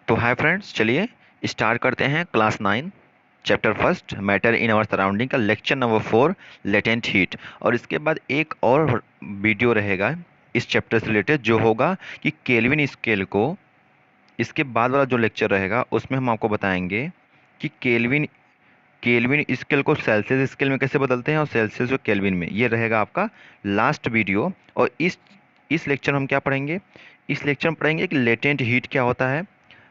तो hi friends, चलिए start करते हैं class 9 chapter first matter in our surrounding का लेक्चर नंबर 4 लेटेंट हीट। और इसके बाद एक और वीडियो रहेगा इस चैप्टर से रिलेटेड जो होगा कि केल्विन स्केल को, इसके बाद वाला जो लेक्चर रहेगा उसमें हम आपको बताएंगे कि केल्विन केल्विन स्केल को सेल्सियस स्केल में कैसे बदलते हैं और सेल्सियस को केल्विन में। ये रहेगा आपका लास्ट वीडियो। और इस लेक्चर में हम क्या पढ़ेंगे? इस लेक्चर में पढ़ेंगे कि लेटेंट हीट क्या होता है,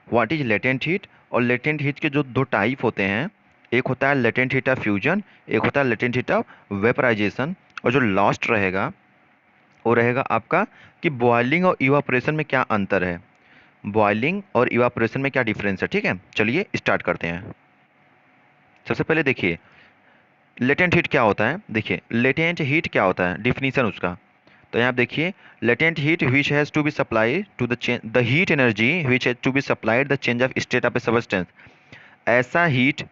व्हाट इज लेटेंट हीट। और लेटेंट हीट के जो दो टाइप होते हैं, एक होता है लेटेंट हीट ऑफ फ्यूजन, एक होता है लेटेंट हीट ऑफ वेपराइजेशन। और जो लास्ट रहेगा वो रहेगा आपका कि बॉइलिंग और इवापोरेशन में क्या अंतर है, बॉइलिंग और इवापोरेशन में क्या डिफरेंस है। ठीक है, चलिए स्टार्ट करते हैं। सबसे पहले देखिए लेटेंट हीट क्या होता है। देखिए लेटेंट हीट क्या होता है, डिफिनीशन उसका। तो यहाँ आप देखिए, latent heat which has to be supply to the heat energy which has to be supplied the change of state of a substance. ऐसा हीट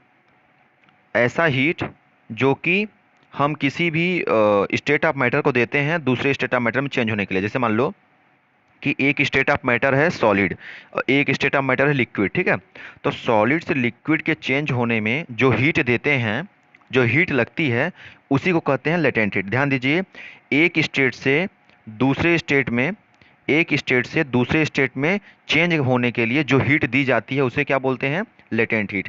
ऐसा हीट जो कि हम किसी भी स्टेट ऑफ मैटर को देते हैं दूसरे स्टेट ऑफ मैटर में चेंज होने के लिए। जैसे मान लो कि एक स्टेट ऑफ मैटर है सॉलिड और एक स्टेट ऑफ मैटर है लिक्विड। ठीक है, तो सॉलिड से लिक्विड के चेंज होने में जो हीट देते हैं, जो हीट लगती है, उसी को कहते हैं लेटेंट हीट। ध्यान दीजिए, एक स्टेट से दूसरे स्टेट में एक स्टेट से दूसरे स्टेट में चेंज होने के लिए जो हीट दी जाती है उसे क्या बोलते हैं? Latent heat.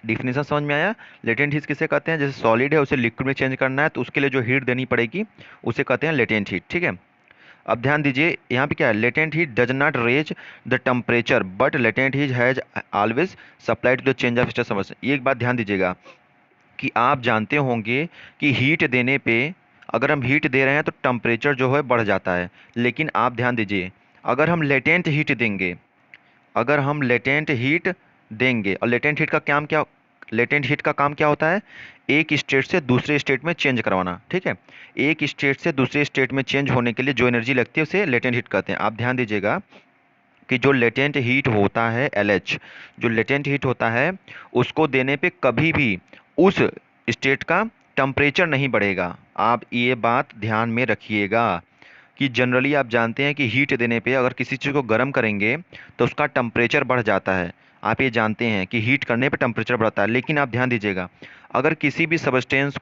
डिफिनेशन समझ में आया? लेटेंट हीट किसे कहते हैं? जैसे सॉलिड है उसे लिक्विड में चेंज करना है तो उसके लिए जो हीट देनी पड़ेगी उसे कहते हैं लेटेंट हीट। ठीक है, अब ध्यान दीजिए यहाँ पे क्या है, latent heat does not raise the temperature but latent heat has always supplied to the change of state समस्या। ये एक बात ध्यान दीजिएगा कि आप जानते होंगे कि हीट देने पे, अगर हम हीट दे रहे हैं तो टेम्परेचर जो है बढ़ जाता है। लेकिन आप ध्यान दीजिए, अगर हम लेटेंट हीट देंगे, अगर हम लेटेंट हीट देंगे और लेटेंट हीट का काम क्या होता है? एक स्टेट से दूसरे स्टेट में चेंज करवाना। ठीक है, एक स्टेट से दूसरे स्टेट में चेंज होने के लिए जो एनर्जी लगती है उसे लेटेंट हीट कहते हैं। आप ध्यान दीजिएगा कि जो लेटेंट हीट होता है LH, जो लेटेंट हीट होता है उसको देने पे कभी भी उस स्टेट का टेम्परेचर नहीं बढ़ेगा। आप ये बात ध्यान में रखिएगा कि जनरली आप जानते हैं कि हीट देने पे अगर किसी चीज़ को गर्म करेंगे तो उसका टेम्परेचर बढ़ जाता है। आप ये जानते हैं कि हीट करने पे टेम्परेचर बढ़ता है। लेकिन आप ध्यान दीजिएगा, अगर किसी भी सबस्टेंस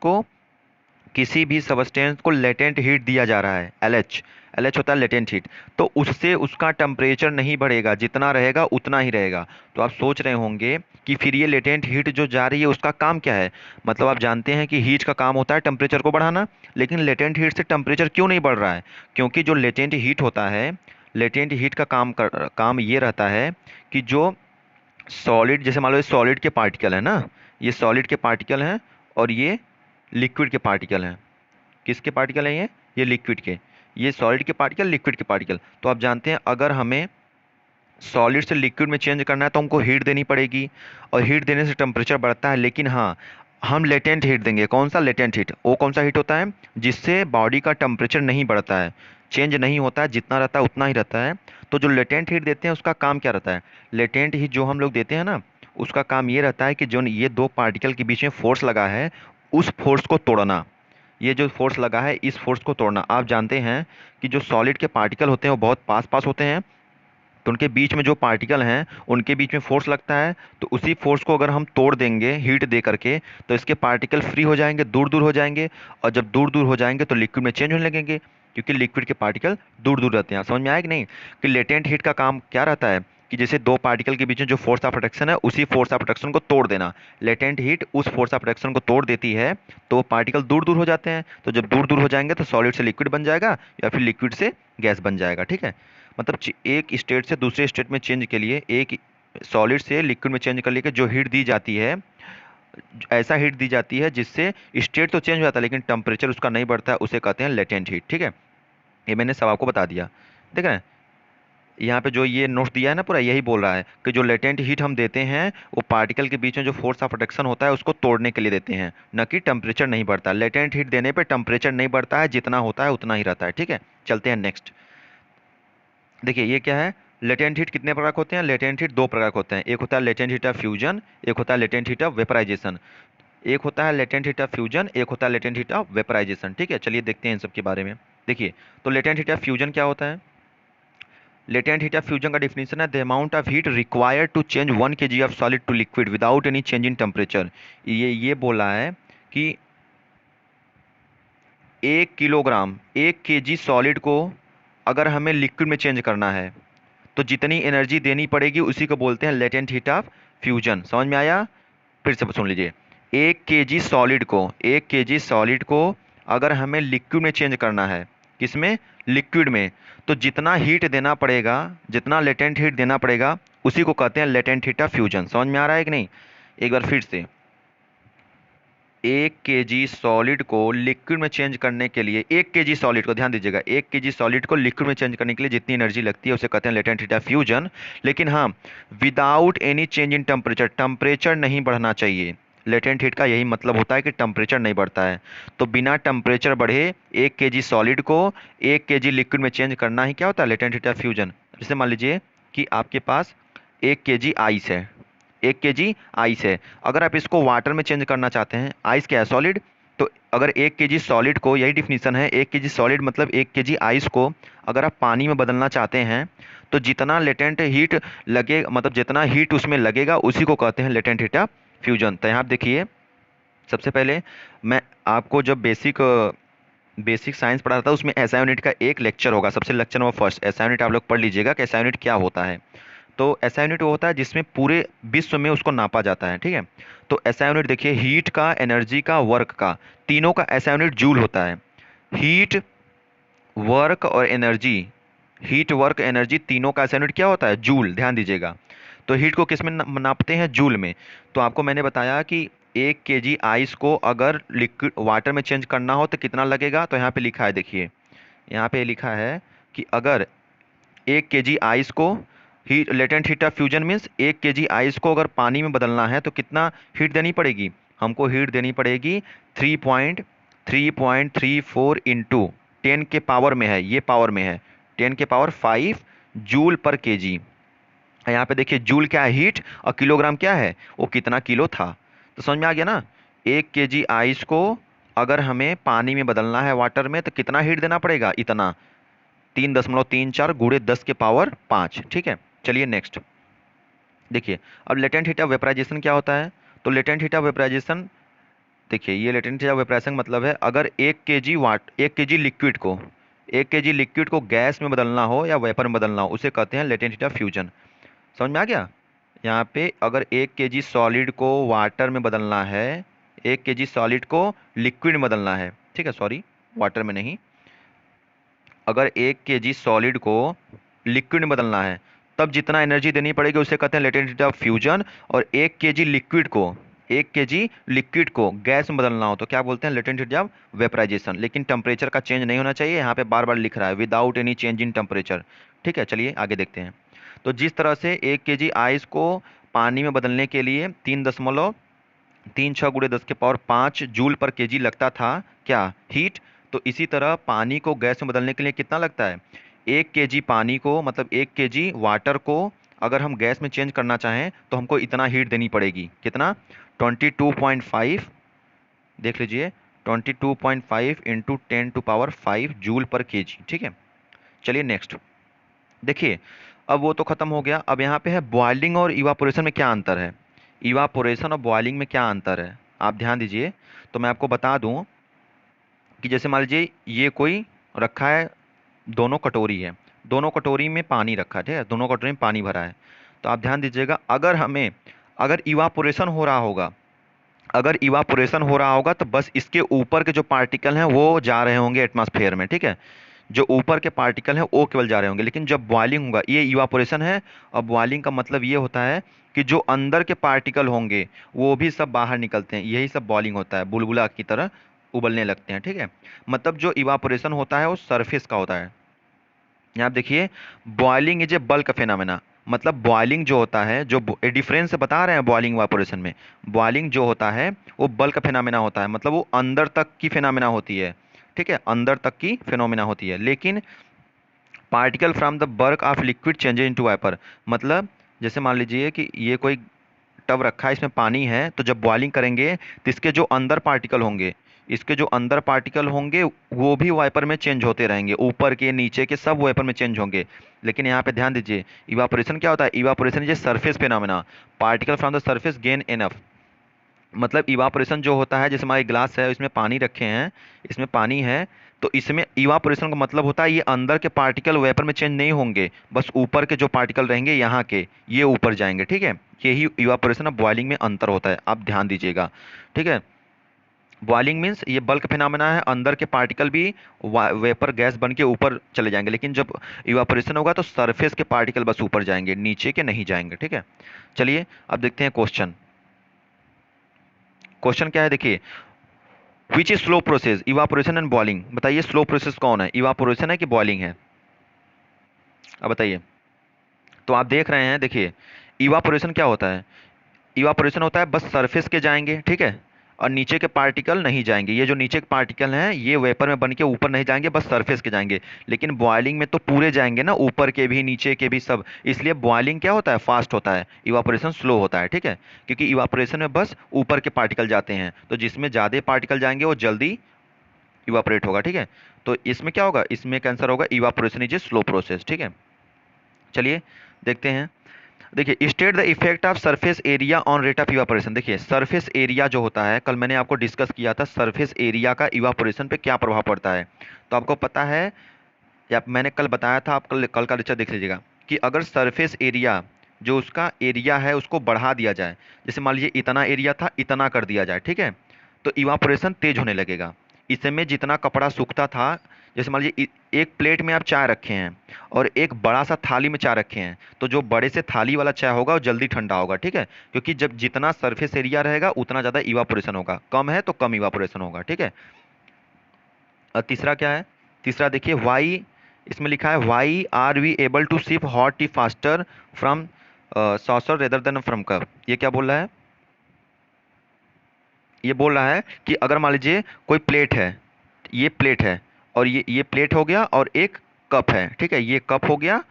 को लेटेंट हीट दिया जा रहा है, LH होता है लेटेंट हीट, तो उससे उसका टेम्परेचर नहीं बढ़ेगा, जितना रहेगा उतना ही रहेगा। तो आप सोच रहे होंगे कि फिर ये लेटेंट हीट जो जा रही है उसका काम क्या है। मतलब आप जानते हैं कि हीट का काम होता है टेम्परेचर को बढ़ाना, लेकिन लेटेंट हीट से टेम्परेचर क्यों नहीं बढ़ रहा है? क्योंकि जो लेटेंट हीट होता है, लेटेंट हीट का काम ये रहता है कि जो सॉलिड, जैसे मान लो ये सॉलिड के पार्टिकल है ना, ये सॉलिड के पार्टिकल हैं और ये लिक्विड के पार्टिकल हैं। किसके पार्टिकल हैं ये लिक्विड के। ये सॉलिड के पार्टिकल, लिक्विड के पार्टिकल। तो आप जानते हैं अगर हमें सॉलिड से लिक्विड में चेंज करना है तो हमको हीट देनी पड़ेगी और हीट देने से टेम्परेचर बढ़ता है। लेकिन हाँ, हम लेटेंट हीट देंगे। कौन सा लेटेंट हीट? वो कौन सा हीट होता है जिससे बॉडी का टेम्परेचर नहीं बढ़ता है, चेंज नहीं होता है, जितना रहता है उतना ही रहता है। तो जो लेटेंट हीट देते हैं उसका काम क्या रहता है? लेटेंट हीट जो हम लोग देते हैं ना, उसका काम ये रहता है कि जो ये दो पार्टिकल के बीच में फोर्स लगा है उस फोर्स को तोड़ना। ये जो फोर्स लगा है इस फोर्स को तोड़ना। आप जानते हैं कि जो सॉलिड के पार्टिकल होते हैं वो बहुत पास पास होते हैं, तो उनके बीच में जो पार्टिकल हैं उनके बीच में फोर्स लगता है। तो उसी फोर्स को अगर हम तोड़ देंगे हीट दे करके तो इसके पार्टिकल फ्री हो जाएंगे, दूर दूर हो जाएंगे। और जब दूर दूर हो जाएंगे तो लिक्विड में चेंज होने लगेंगे, क्योंकि लिक्विड के पार्टिकल दूर दूर रहते हैं। समझ में आया कि नहीं? कि लेटेंट हीट का काम क्या रहता है कि जैसे दो पार्टिकल के बीच में जो फोर्स ऑफ अट्रैक्शन है उसी फोर्स ऑफ अट्रैक्शन को तोड़ देना। लेटेंट हीट उस फोर्स ऑफ अट्रैक्शन को तोड़ देती है तो पार्टिकल दूर दूर हो जाते हैं। तो जब दूर दूर हो जाएंगे तो सॉलिड से लिक्विड बन जाएगा या फिर लिक्विड से गैस बन जाएगा। ठीक है, मतलब एक स्टेट से दूसरे स्टेट में चेंज के लिए, एक सॉलिड से लिक्विड में चेंज करने के जो हीट दी जाती है, ऐसा हीट दी जाती है जिससे स्टेट तो चेंज हो जाता है लेकिन टेम्परेचर उसका नहीं बढ़ता है, उसे कहते हैं लेटेंट हीट। ठीक है, ये मैंने सब आपको बता दिया। देख रहे हैं यहाँ पे जो ये नोट्स दिया है ना, पूरा यही बोल रहा है कि जो लेटेंट हीट हम देते हैं वो पार्टिकल के बीच में जो फोर्स ऑफ अट्रैक्शन होता है उसको तोड़ने के लिए देते हैं, न कि टेम्परेचर नहीं बढ़ता। लेटेंट हीट देने पे टेम्परेचर नहीं बढ़ता है, जितना होता है उतना ही रहता है। ठीक है, चलते हैं नेक्स्ट। देखिए ये क्या है, लेटेंट हीट कितने प्रकार के होते हैं? लेटेंट हीट दो प्रकार के होते हैं, एक होता है लेटेंट हीट ऑफ फ्यूजन, एक होता है लेटेंट हीट ऑफ वेपराइजेशन। एक होता है लेटेंट हीट ऑफ फ्यूजन, एक होता है लेटेंट हीट ऑफ वेपराइजेशन। ठीक है, चलिए देखते हैं इन सब के बारे में। देखिए, तो लेटेंट हीट ऑफ फ्यूजन क्या होता है? लेटेंट हीट ऑफ फ्यूजन का डिफिनीशन है the amount of heat required to change 1 kg of solid to liquid without any change in temperature. ये बोला है कि 1 किलोग्राम 1 kg सॉलिड को अगर हमें लिक्विड में चेंज करना है तो जितनी एनर्जी देनी पड़ेगी उसी को बोलते हैं लेटेंट हीट ऑफ फ्यूजन। समझ में आया? फिर से सुन लीजिए। 1 kg सॉलिड को अगर हमें लिक्विड में चेंज करना है, किसमें? लिक्विड में, तो जितना हीट देना पड़ेगा, जितना लेटेंट हीट देना पड़ेगा उसी को कहते हैं लेटेंट हीट ऑफ फ्यूजन। समझ में आ रहा है कि नहीं? एक बार फिर से, 1 kg सॉलिड को लिक्विड में चेंज करने के लिए, 1 kg सॉलिड को, ध्यान दीजिएगा, 1 kg सॉलिड को लिक्विड में चेंज करने के लिए जितनी एनर्जी लगती है उसे कहते हैं लेटेंट हीट ऑफ फ्यूजन। लेकिन हाँ, without any change in temperature, temperature नहीं बढ़ना चाहिए। लेटेंट हीट का यही मतलब होता है कि टेम्परेचर नहीं बढ़ता है। तो बिना टेम्परेचर बढ़े 1 kg सॉलिड को 1 kg लिक्विड में चेंज करना ही क्या होता है? Latent heat of fusion. जैसे मान लीजिए कि आपके पास 1 kg आइस है, 1 kg आइस है, अगर आप इसको वाटर में चेंज करना चाहते हैं, आइस क्या है? सॉलिड। तो अगर 1 kg सॉलिड को, यही डिफिनीशन है, 1 kg सॉलिड मतलब 1 kg आइस को अगर आप पानी में बदलना चाहते हैं तो जितना लेटेंट हीट लगे, मतलब जितना हीट उसमें लगेगा उसी को कहते हैं लेटेंट हीट ऑफ फ्यूजन। तो यहाँ आप देखिए, सबसे पहले मैं आपको जब बेसिक साइंस पढ़ा था उसमें एसआई यूनिट का एक लेक्चर होगा, सबसे lecture number first SI unit आप लोग पढ़ लीजिएगा कि एसआई यूनिट क्या होता है। तो एसआई यूनिट वो होता है जिसमें पूरे विश्व में उसको नापा जाता है, ठीक है। तो एसआई यूनिट देखिए, हीट का, एनर्जी का, वर्क का, तीनों का एसआई यूनिट जूल होता है। हीट, वर्क और एनर्जी, हीट, वर्क, एनर्जी, तीनों का एसआई यूनिट क्या होता है? जूल। ध्यान दीजिएगा। तो हीट को किस में नापते हैं? जूल में। तो आपको मैंने बताया कि 1 kg आइस को अगर लिक्विड वाटर में चेंज करना हो तो कितना लगेगा। तो यहाँ पे लिखा है, देखिए यहाँ पे लिखा है कि अगर 1 kg आइस को heat, latent heat of fusion means 1 kg ice को अगर पानी में बदलना है तो कितना हीट देनी पड़ेगी? हमको हीट देनी पड़ेगी 3.34 इंटू 10 के पावर में है, ये पावर में है 10 के पावर 5 जूल पर केजी। यहाँ पे देखिए, जूल क्या है? हीट, और किलोग्राम क्या है? वो कितना किलो था। तो समझ में आ गया ना? 1 kg आइस को अगर हमें पानी में बदलना है वाटर में तो कितना हीट देना पड़ेगा? इतना, 3.34 गुणे 10 के पावर 5। ठीक है, चलिए नेक्स्ट देखिए। अब लेटेंट हीट ऑफ वेपराइजेशन क्या होता है? तो लेटेंट हीट ऑफ वेपराइजेशन, देखिए ये लेटेंट हीट ऑफ वेपराइजेशन मतलब है अगर 1 kg लिक्विड को, 1 kg लिक्विड को गैस में बदलना हो या वेपर में बदलना हो उसे कहते हैं लेटेंट हीट ऑफ फ्यूजन। समझ में आ गया? यहाँ पे अगर 1 kg सॉलिड को वाटर में बदलना है, 1 kg सॉलिड को लिक्विड में बदलना है, ठीक है, सॉरी वाटर में नहीं, अगर 1 kg सॉलिड को लिक्विड में बदलना है तब जितना एनर्जी देनी पड़ेगी उसे कहते हैं लेटेंट हीट ऑफ फ्यूजन। और 1 kg लिक्विड को, 1 kg लिक्विड को गैस में बदलना हो तो क्या बोलते हैं? Latent heat of vaporization. लेकिन टेम्परेचर का चेंज नहीं होना चाहिए, यहाँ पे बार बार लिख रहा है without any change in temperature. ठीक है, चलिए आगे देखते हैं। तो जिस तरह से 1 kg आइस को पानी में बदलने के लिए 3.36 गुणे 10 के पावर 5 जूल पर केजी लगता था, क्या? हीट। तो इसी तरह पानी को गैस में बदलने के लिए कितना लगता है? 1 kg पानी को, मतलब 1 kg वाटर को अगर हम गैस में चेंज करना चाहें तो हमको इतना हीट देनी पड़ेगी। कितना? 22.5, देख लीजिए, 22.5 इंटू 10 to 5 जूल पर केजी। ठीक है, चलिए नेक्स्ट देखिए। अब वो तो खत्म हो गया, अब यहाँ पे है बॉइलिंग और इवापोरेशन में क्या अंतर है। इवापोरेशन और बॉइलिंग में क्या अंतर है, आप ध्यान दीजिए। तो मैं आपको बता दूं कि जैसे मान लीजिए ये कोई रखा है, दोनों कटोरी है, दोनों कटोरी में पानी रखा है, ठीक है, दोनों कटोरी में पानी भरा है। तो आप ध्यान दीजिएगा, अगर इवापोरेशन हो रहा होगा, अगर इवापोरेशन हो रहा होगा तो बस इसके ऊपर के जो पार्टिकल हैं वो जा रहे होंगे एटमॉस्फेयर में, ठीक है, जो ऊपर के पार्टिकल हैं वो केवल जा रहे होंगे। लेकिन जब बॉइलिंग होगा, ये इवापोरेशन है, और बॉइलिंग का मतलब ये होता है कि जो अंदर के पार्टिकल होंगे वो भी सब बाहर निकलते हैं, यही सब बॉइलिंग होता है, बुलबुला की तरह उबलने लगते हैं। ठीक है, मतलब जो इवापोरेशन होता है वो सरफेस का होता है। यहाँ आप देखिए, boiling is a bulk phenomena, मतलब बॉइलिंग जो होता है, जो डिफरेंस बता रहे हैं बॉइलिंग इवापोरेशन में, बॉइलिंग जो होता है वो बल्क फेनामेना होता है, मतलब वो अंदर तक की फेनामेना होती है। ठीक है, अंदर तक की फेनोमेना होती है। लेकिन particle from the bulk of liquid changes into vapour, मतलब जैसे मान लीजिए कि ये कोई टब रखा है, इसमें पानी है, तो जब बॉइलिंग करेंगे तो इसके जो अंदर पार्टिकल होंगे इसके जो अंदर पार्टिकल होंगे वो भी वाइपर में चेंज होते रहेंगे, ऊपर के नीचे के सब वाइपर में चेंज होंगे। लेकिन यहाँ पे ध्यान दीजिए, इवापोरेशन क्या होता है? Evaporation is surface phenomena, particle from the surface gain enough. मतलब इवापोरेशन जो होता है, जैसे हमारी ग्लास है इसमें पानी रखे हैं, इसमें पानी है, तो इसमें इवापोरेशन का मतलब होता है ये अंदर के पार्टिकल वेपर में चेंज नहीं होंगे, बस ऊपर के जो पार्टिकल रहेंगे यहाँ के, ये ऊपर जाएंगे, ठीक है। यही इवापोरेशन और बॉइलिंग में अंतर होता है, आप ध्यान दीजिएगा, ठीक है। बॉइलिंग मीन्स ये बल्क फिनोमेना है, अंदर के पार्टिकल भी वेपर गैस बन के ऊपर चले जाएंगे, लेकिन जब इवापोरेशन होगा तो सरफेस के पार्टिकल बस ऊपर जाएंगे, नीचे के नहीं जाएंगे, ठीक है। चलिए अब देखते हैं क्वेश्चन। क्वेश्चन क्या है देखिए, which is slow process evaporation and boiling. बताइए स्लो प्रोसेस कौन है, इवापोरेशन है कि बॉइलिंग है? अब बताइए। तो आप देख रहे हैं, देखिए इवापोरेशन क्या होता है? इवापोरेशन होता है बस सरफेस के जाएंगे, ठीक है, और नीचे के पार्टिकल नहीं जाएंगे। ये जो नीचे के पार्टिकल हैं ये वेपर में बन के ऊपर नहीं जाएंगे, बस सरफेस के जाएंगे। लेकिन बॉइलिंग में तो पूरे जाएंगे ना, ऊपर के भी नीचे के भी सब। इसलिए बॉइलिंग क्या होता है? फास्ट होता है, इवापोरेशन स्लो होता है, ठीक है। क्योंकि इवापोरेशन में बस ऊपर के पार्टिकल जाते हैं, तो जिसमें ज़्यादा पार्टिकल जाएंगे वो जल्दी इवापोरेट होगा, ठीक है। तो इसमें क्या होगा? इसमें कैंसर होगा, evaporation is a slow process, ठीक है। चलिए देखते हैं। देखिए state the effect of surface area on rate of evaporation. देखिए सरफेस एरिया जो होता है, कल मैंने आपको डिस्कस किया था सरफेस एरिया का इवापोरेशन पे क्या प्रभाव पड़ता है। तो आपको पता है, या मैंने कल बताया था, आप कल कल का लेक्चर देख लीजिएगा, कि अगर सरफेस एरिया जो उसका एरिया है उसको बढ़ा दिया जाए, जैसे मान लीजिए इतना एरिया था, इतना कर दिया जाए, ठीक है, तो इवापोरेशन तेज होने लगेगा। इसमें जितना कपड़ा सूखता था, जैसे मान लीजिए एक प्लेट में आप चाय रखे हैं और एक बड़ा सा थाली में चाय रखे हैं, तो जो बड़े से थाली वाला चाय होगा वो जल्दी ठंडा होगा, ठीक है, क्योंकि जब जितना सरफेस एरिया रहेगा उतना ज़्यादा इवापोरेशन होगा, कम है तो कम इवापोरेशन होगा, ठीक है। और तीसरा क्या है? तीसरा देखिए वाई, इसमें लिखा है why are we able to sip hot tea faster from saucer rather than from cup. ये क्या बोल रहा है? ये बोल रहा है कि अगर मान लीजिए कोई प्लेट है, ये प्लेट है, और ये प्लेट हो गया, और एक कप है, ठीक है, ये कप हो गया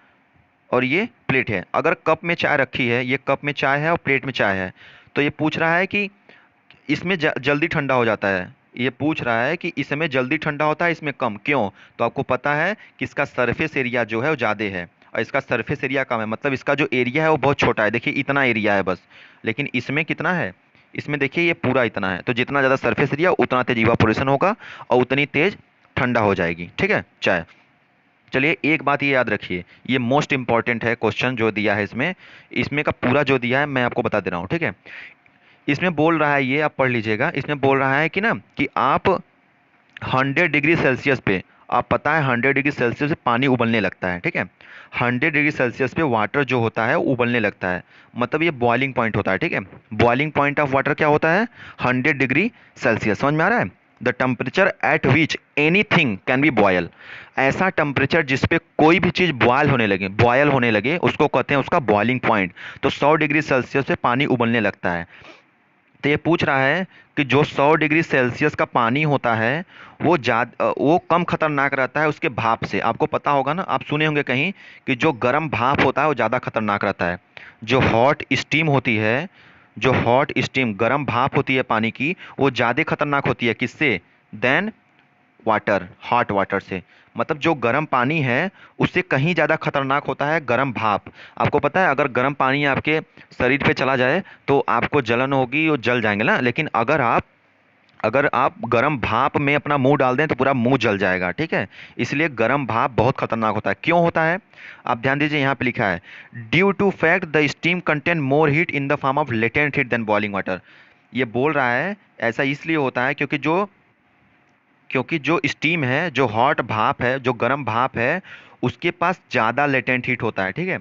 और ये प्लेट है। अगर कप में चाय रखी है, ये कप में चाय है और प्लेट में चाय है, तो ये पूछ रहा है कि इसमें जल्दी ठंडा हो जाता है। ये पूछ रहा है कि इसमें जल्दी ठंडा होता है, इसमें कम, क्यों? तो आपको पता है कि इसका सरफेस एरिया जो है वो ज़्यादा है और इसका सरफेस एरिया कम है, मतलब इसका जो एरिया है वो बहुत छोटा है। देखिए इतना एरिया है बस, लेकिन इसमें कितना है? इसमें देखिए ये पूरा इतना है, तो जितना ज़्यादा सरफेस एरिया उतना तेज इवापोरेशन होगा और उतनी तेज ठंडा हो जाएगी, ठीक है, चाय। चलिए एक बात ये याद रखिए, ये मोस्ट इंपॉर्टेंट है क्वेश्चन जो दिया है इसमें, इसमें का पूरा जो दिया है मैं आपको बता दे रहा हूँ, ठीक है। इसमें बोल रहा है, ये आप पढ़ लीजिएगा, इसमें बोल रहा है कि ना कि आप 100 डिग्री सेल्सियस पे, आप पता है 100 डिग्री सेल्सियस पे पानी उबलने लगता है, ठीक है। 100 डिग्री सेल्सियस पे वाटर जो होता है वो उबलने लगता है, मतलब ये बॉइलिंग पॉइंट होता है, ठीक है। बॉइलिंग पॉइंट ऑफ वाटर क्या होता है? 100 डिग्री सेल्सियस। समझ में आ रहा है? The temperature at which any thing can be boil. ऐसा टेम्परेचर जिसपे कोई भी चीज़ बॉयल होने लगे उसको कहते हैं उसका बॉइलिंग पॉइंट। तो 100 डिग्री सेल्सियस पे पानी उबलने लगता है। तो ये पूछ रहा है कि जो 100 डिग्री सेल्सियस का पानी होता है वो कम खतरनाक रहता है उसके भाप से। आपको पता होगा ना, आप सुने होंगे कहीं कि जो गर्म भाप होता है वो ज़्यादा खतरनाक रहता है। जो हॉट स्टीम होती है, जो हॉट स्टीम गर्म भाप होती है पानी की, वो ज़्यादा खतरनाक होती है किससे? देन वाटर, हॉट वाटर से। मतलब जो गर्म पानी है उससे कहीं ज़्यादा खतरनाक होता है गर्म भाप। आपको पता है अगर गर्म पानी आपके शरीर पे चला जाए तो आपको जलन होगी, वो जल जाएंगे ना, लेकिन अगर आप गर्म भाप में अपना मुंह डाल दें तो पूरा मुंह जल जाएगा, ठीक है। इसलिए गर्म भाप बहुत खतरनाक होता है। क्यों होता है? आप ध्यान दीजिए, यहाँ पे लिखा है due to fact the steam contain more heat in the form of latent heat than boiling water. ये बोल रहा है ऐसा इसलिए होता है क्योंकि जो स्टीम है, जो हॉट भाप है, जो गर्म भाप है, उसके पास ज़्यादा लेटेंट हीट होता है, ठीक है।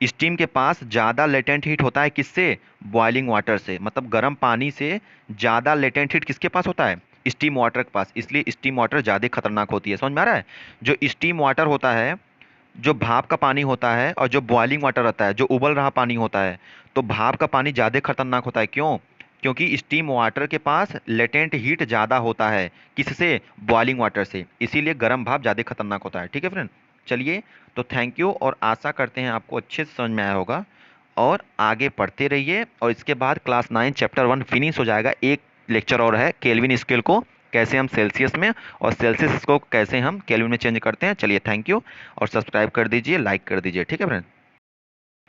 स्टीम के पास ज़्यादा लेटेंट हीट होता है किससे? बॉइलिंग वाटर से। मतलब गर्म पानी से ज़्यादा लेटेंट हीट किसके पास होता है? स्टीम वाटर के पास। इसलिए स्टीम वाटर ज़्यादा खतरनाक होती है। समझ में आ रहा है? जो स्टीम वाटर होता है, जो भाप का पानी होता है, और जो बॉइलिंग वाटर रहता है, जो उबल रहा पानी होता है, तो भाप का पानी ज़्यादा खतरनाक होता है। क्यों? क्योंकि स्टीम वाटर के पास लेटेंट हीट ज़्यादा होता है किससे? बॉइलिंग वाटर से। इसीलिए गर्म भाप ज़्यादा खतरनाक होता है, ठीक है फ्रेंड। चलिए, तो थैंक यू, और आशा करते हैं आपको अच्छे से समझ में आया होगा, और आगे पढ़ते रहिए, और इसके बाद क्लास 9 चैप्टर 1 फिनिश हो जाएगा। एक लेक्चर और है केल्विन स्केल को कैसे हम सेल्सियस में, और सेल्सियस को कैसे हम केल्विन में चेंज करते हैं। चलिए थैंक यू, और सब्सक्राइब कर दीजिए, लाइक कर दीजिए, ठीक है फ्रेंड।